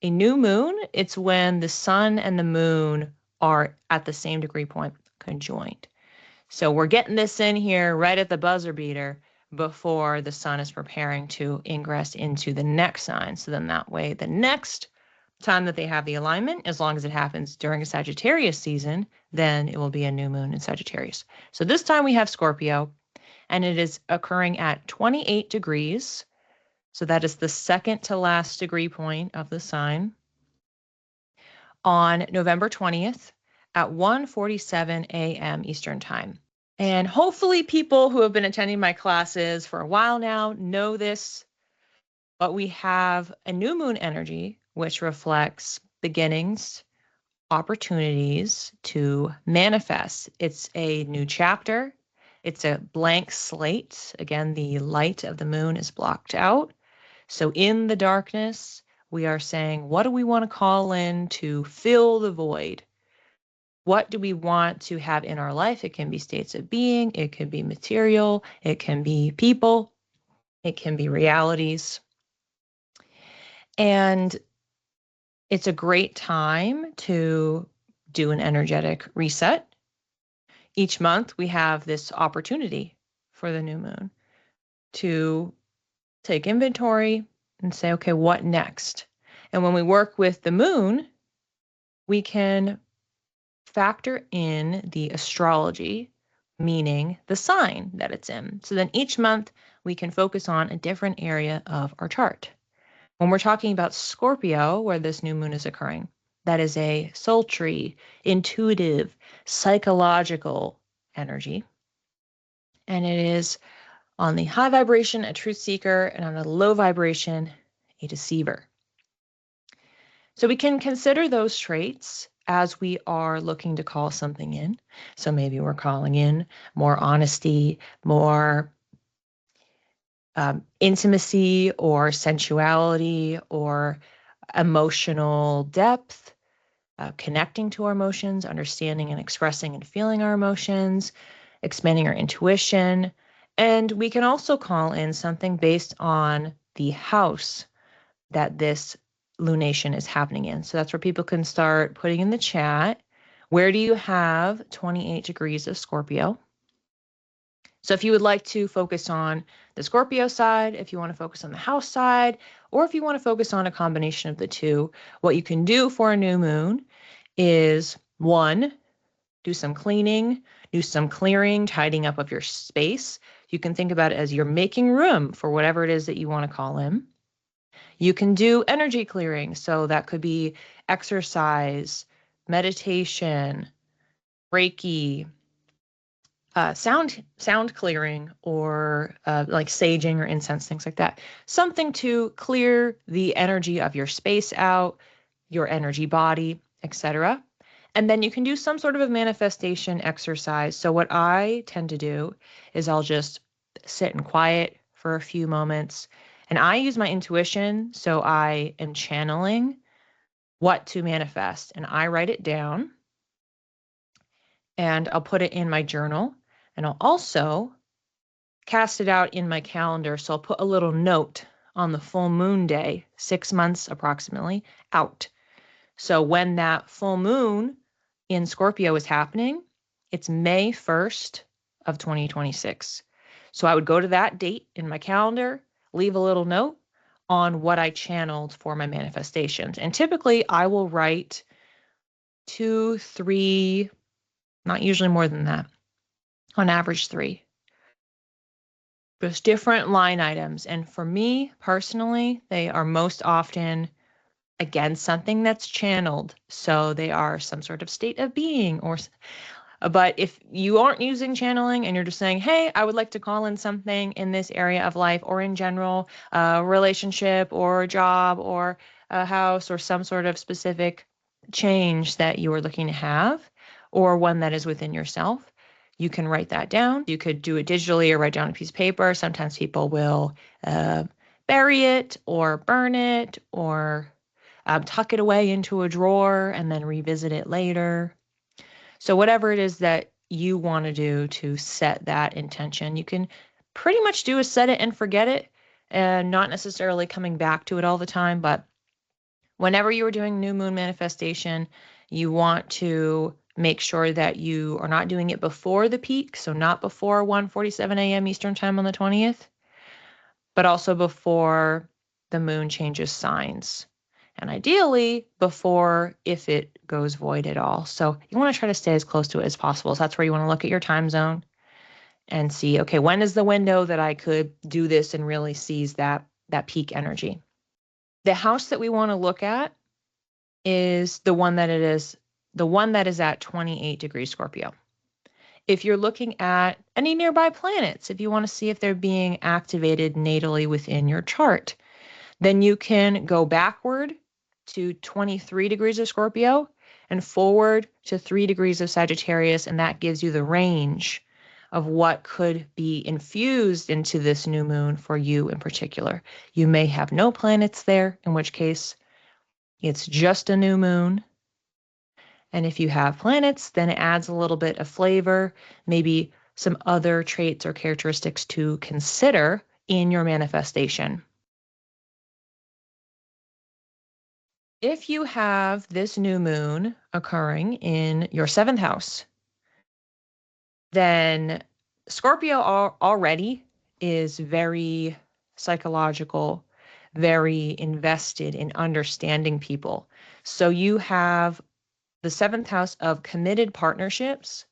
A new moon, it's when the sun and the moon are at the same degree point conjoined. So we're getting this in here right at the buzzer beater before the sun is preparing to ingress into the next sign. So then that way, the next time that they have the alignment, as long as it happens during a Sagittarius season, then it will be a new moon in Sagittarius. So this time we have Scorpio, and it is occurring at 28 degrees. So that is the second to last degree point of the sign on November 20th at 1:47 a.m. Eastern Time. And hopefully people who have been attending my classes for a while now know this, but we have a new moon energy, which reflects beginnings, opportunities to manifest. It's a new chapter. It's a blank slate. Again, the light of the moon is blocked out. So in the darkness, we are saying, what do we want to call in to fill the void? What do we want to have in our life? It can be states of being, it can be material, it can be people, it can be realities. And it's a great time to do an energetic reset. Each month, we have this opportunity for the new moon to take inventory and say, okay, what next? And when we work with the moon, we can factor in the astrology, meaning the sign that it's in. So then each month we can focus on a different area of our chart. When we're talking about Scorpio, where this new moon is occurring, that is a sultry, intuitive, psychological energy. And it is on the high vibration, a truth seeker, and on a low vibration, a deceiver. So we can consider those traits as we are looking to call something in. So maybe we're calling in more honesty, more intimacy or sensuality or emotional depth, connecting to our emotions, understanding and expressing and feeling our emotions, expanding our intuition. And we can also call in something based on the house that this lunation is happening in. So that's where people can start putting in the chat, where do you have 28 degrees of Scorpio? So if you would like to focus on the Scorpio side, if you want to focus on the house side, or if you want to focus on a combination of the two, what you can do for a new moon is 1, do some cleaning, do some clearing, tidying up of your space. You can think about it as you're making room for whatever it is that you want to call in. You can do energy clearing. So that could be exercise, meditation, Reiki, sound clearing, or like saging or incense, things like that. Something to clear the energy of your space out, your energy body, etc. And then you can do some sort of a manifestation exercise. So what I tend to do is I'll just sit in quiet for a few moments. And I use my intuition. So I am channeling what to manifest. And I write it down. And I'll put it in my journal. And I'll also cast it out in my calendar. So I'll put a little note on the full moon day, 6 months approximately, out. So when that full moon in Scorpio is happening, it's May 1st of 2026. So I would go to that date in my calendar, leave a little note on what I channeled for my manifestations. And typically I will write 2, 3, not usually more than that, on average 3. There's different line items. And for me personally, they are most often against something that's channeled. So they are some sort of state of being but if you aren't using channeling and you're just saying, hey, I would like to call in something in this area of life or in general, a relationship or a job or a house or some sort of specific change that you are looking to have, or one that is within yourself, you can write that down. You could do it digitally or write down a piece of paper. Sometimes people will bury it or burn it or tuck it away into a drawer and then revisit it later. So whatever it is that you want to do to set that intention, you can pretty much do a set it and forget it, and not necessarily coming back to it all the time, but Whenever you are doing new moon manifestation, you want to make sure that you are not doing it before the peak, so not before 1:47 a.m. Eastern Time on the 20th, but also before the moon changes signs. And ideally, before if it goes void at all. So you want to try to stay as close to it as possible. So that's where you want to look at your time zone and see, okay, when is the window that I could do this and really seize that peak energy? The house that we want to look at is the one that is at 28 degrees Scorpio. If you're looking at any nearby planets, if you want to see if they're being activated natally within your chart, then you can go backward to 23 degrees of Scorpio and forward to 3 degrees of Sagittarius, and that gives you the range of what could be infused into this new moon for you in particular. You may have no planets there, in which case it's just a new moon. And if you have planets, then it adds a little bit of flavor, maybe some other traits or characteristics to consider in your manifestation. If you have this new moon occurring in your 7th house, then Scorpio already is very psychological, very invested in understanding people. So you have the 7th house of committed partnerships,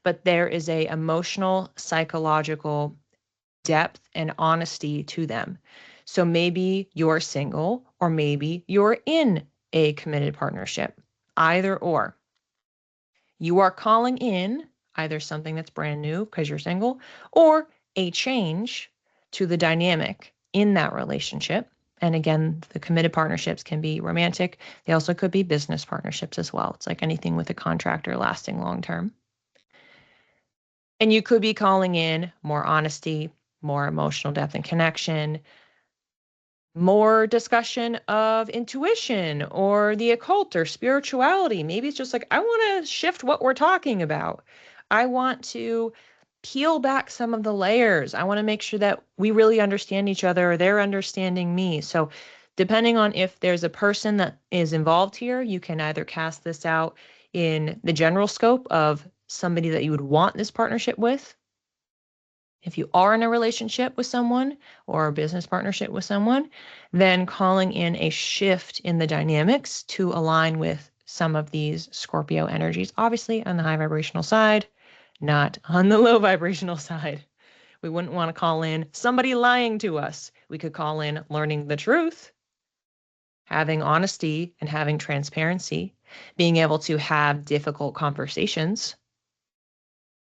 but there is a emotional, psychological depth and honesty to them. So maybe you're single or maybe you're in a committed partnership, either or. You are calling in either something that's brand new because you're single or a change to the dynamic in that relationship. And again, the committed partnerships can be romantic. They also could be business partnerships as well. It's like anything with a contract or lasting long term. And you could be calling in more honesty, more emotional depth and connection, more discussion of intuition or the occult or spirituality. Maybe it's just like, I want to shift what we're talking about. I want to peel back some of the layers. I want to make sure that we really understand each other or they're understanding me. So depending on if there's a person that is involved here, you can either cast this out in the general scope of somebody that you would want this partnership with. If you are in a relationship with someone or a business partnership with someone, then calling in a shift in the dynamics to align with some of these Scorpio energies, obviously on the high vibrational side, not on the low vibrational side. We wouldn't want to call in somebody lying to us. We could call in learning the truth, having honesty and having transparency, being able to have difficult conversations.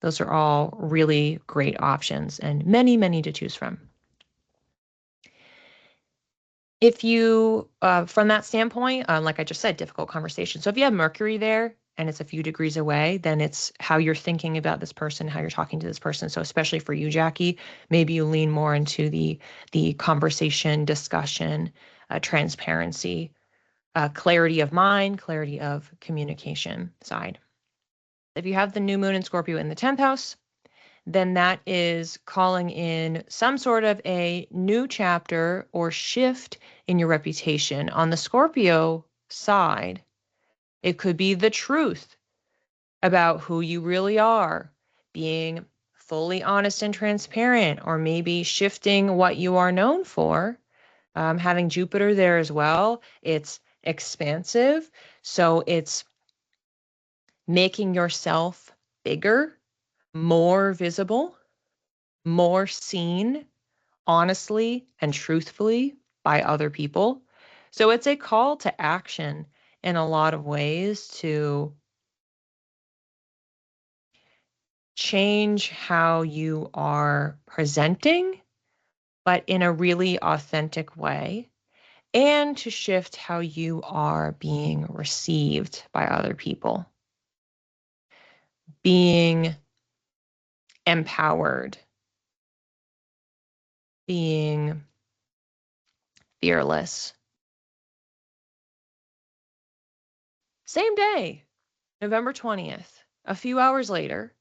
Those are all really great options and many, many to choose from. If you, from that standpoint, like I just said, difficult conversation. So if you have Mercury there and it's a few degrees away, then it's how you're thinking about this person, how you're talking to this person. So especially for you, Jackie, maybe you lean more into the conversation, discussion, transparency, clarity of mind, clarity of communication side. If you have the new moon in Scorpio in the 10th house, then that is calling in some sort of a new chapter or shift in your reputation. On the Scorpio side, it could be the truth about who you really are, being fully honest and transparent, or maybe shifting what you are known for. Having Jupiter there as well, it's expansive. So it's making yourself bigger, more visible, more seen honestly and truthfully by other people. So it's a call to action in a lot of ways to change how you are presenting, but in a really authentic way, and to shift how you are being received by other people. Being empowered, being fearless. Same day, November 20th, a few hours later,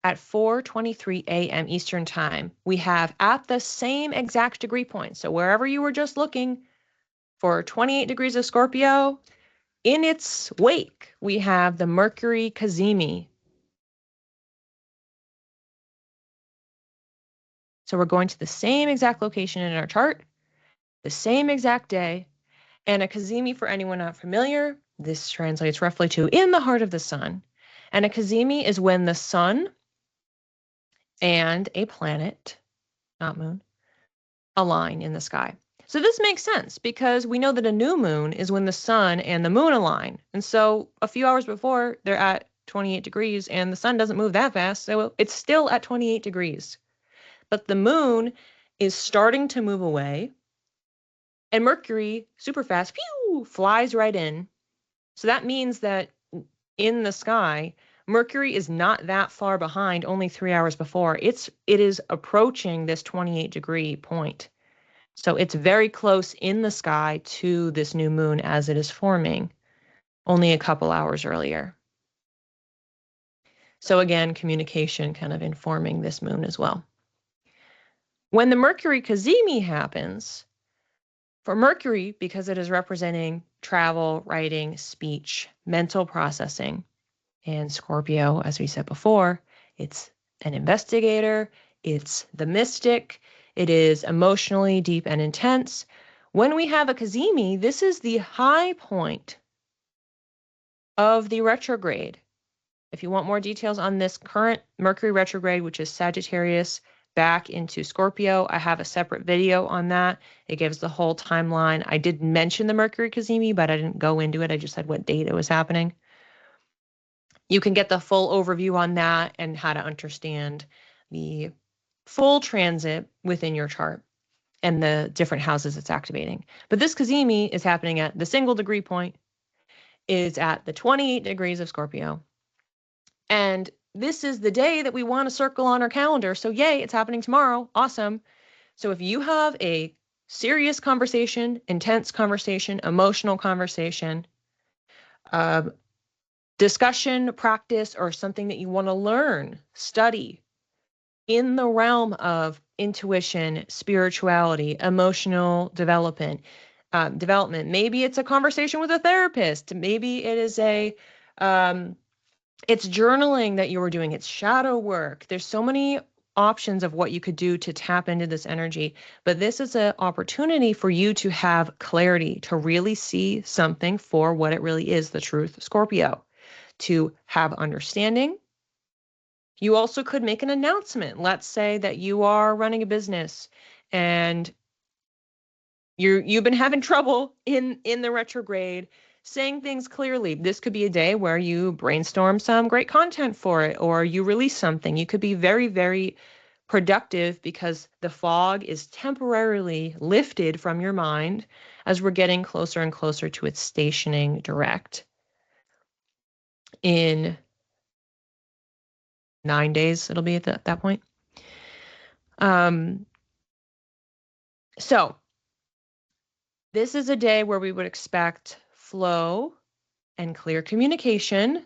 at 4:23 a.m. Eastern Time, we have at the same exact degree point. So wherever you were just looking For 28 degrees of Scorpio, in its wake, we have the Mercury Cazimi. So we're going to the same exact location in our chart, the same exact day. And a Cazimi, for anyone not familiar, this translates roughly to in the heart of the sun. And a Cazimi is when the sun and a planet, not moon, align in the sky. So this makes sense because we know that a new moon is when the sun and the moon align. And so a few hours before, they're at 28 degrees and the sun doesn't move that fast. So it's still at 28 degrees. But the moon is starting to move away and Mercury, super fast, pew, flies right in. So that means that in the sky, Mercury is not that far behind, only 3 hours before. It is approaching this 28-degree point. So it's very close in the sky to this new moon as it is forming, only a couple hours earlier. So again, communication kind of informing this moon as well. When the Mercury Cazimi happens, for Mercury, because it is representing travel, writing, speech, mental processing, and Scorpio, as we said before, it's an investigator, it's the mystic, it is emotionally deep and intense. When we have a Cazimi, this is the high point of the retrograde. If you want more details on this current Mercury retrograde, which is Sagittarius back into Scorpio, I have a separate video on that. It gives the whole timeline. I did mention the Mercury Cazimi, but I didn't go into it. I just said what date it was happening. You can get the full overview on that and how to understand the full transit within your chart and the different houses it's activating. But this Cazimi is happening at the single degree point, is at the 28 degrees of Scorpio. And this is the day that we want to circle on our calendar. So yay, it's happening tomorrow. Awesome. So if you have a serious conversation, intense conversation, emotional conversation, discussion, practice, or something that you want to learn, study in the realm of intuition, spirituality, emotional development, maybe it's a conversation with a therapist. Maybe it is it's journaling that you were doing. It's shadow work. There's so many options of what you could do to tap into this energy. But this is an opportunity for you to have clarity, to really see something for what it really is, the truth, Scorpio, to have understanding. You also could make an announcement. Let's say that you are running a business and you've been having trouble in the retrograde saying things clearly. This could be a day where you brainstorm some great content for it, or you release something. You could be very, very productive because the fog is temporarily lifted from your mind as we're getting closer and closer to its stationing direct. In 9 days, it'll be at that point. So this is a day where we would expect flow and clear communication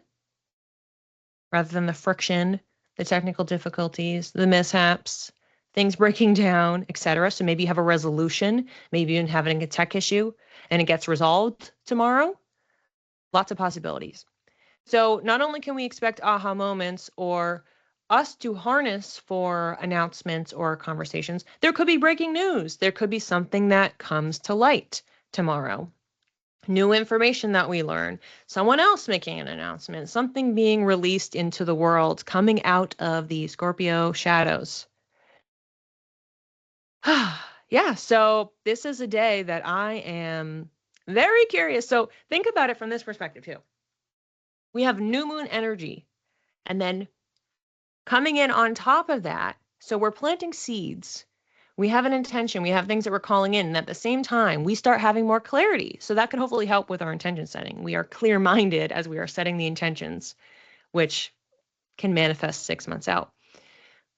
rather than the friction, the technical difficulties, the mishaps, things breaking down, etc. So maybe you have a resolution, maybe you're having a tech issue and it gets resolved tomorrow. Lots of possibilities. So not only can we expect aha moments or us to harness for announcements or conversations, there could be breaking news. There could be something that comes to light tomorrow. New information that we learn, someone else making an announcement, something being released into the world, coming out of the Scorpio shadows. Yeah, so this is a day that I am very curious. So think about it from this perspective too. We have new moon energy, and then coming in on top of that, so we're planting seeds. We have an intention, we have things that we're calling in, and at the same time, we start having more clarity. So that can hopefully help with our intention setting. We are clear-minded as we are setting the intentions, which can manifest 6 months out.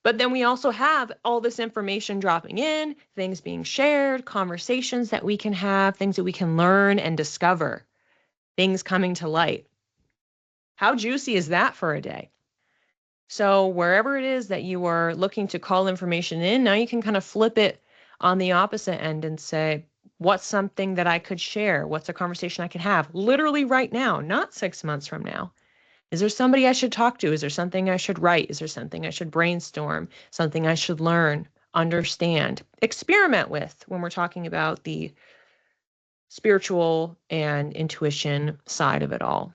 But then we also have all this information dropping in, things being shared, conversations that we can have, things that we can learn and discover, things coming to light. How juicy is that for a day? So wherever it is that you are looking to call information in, now you can kind of flip it on the opposite end and say, What's something that I could share? What's a conversation I could have literally right now, not 6 months from now? Is there somebody I should talk to? Is there something I should write? Is there something I should brainstorm? Something I should learn, understand, experiment with when we're talking about the spiritual and intuition side of it all?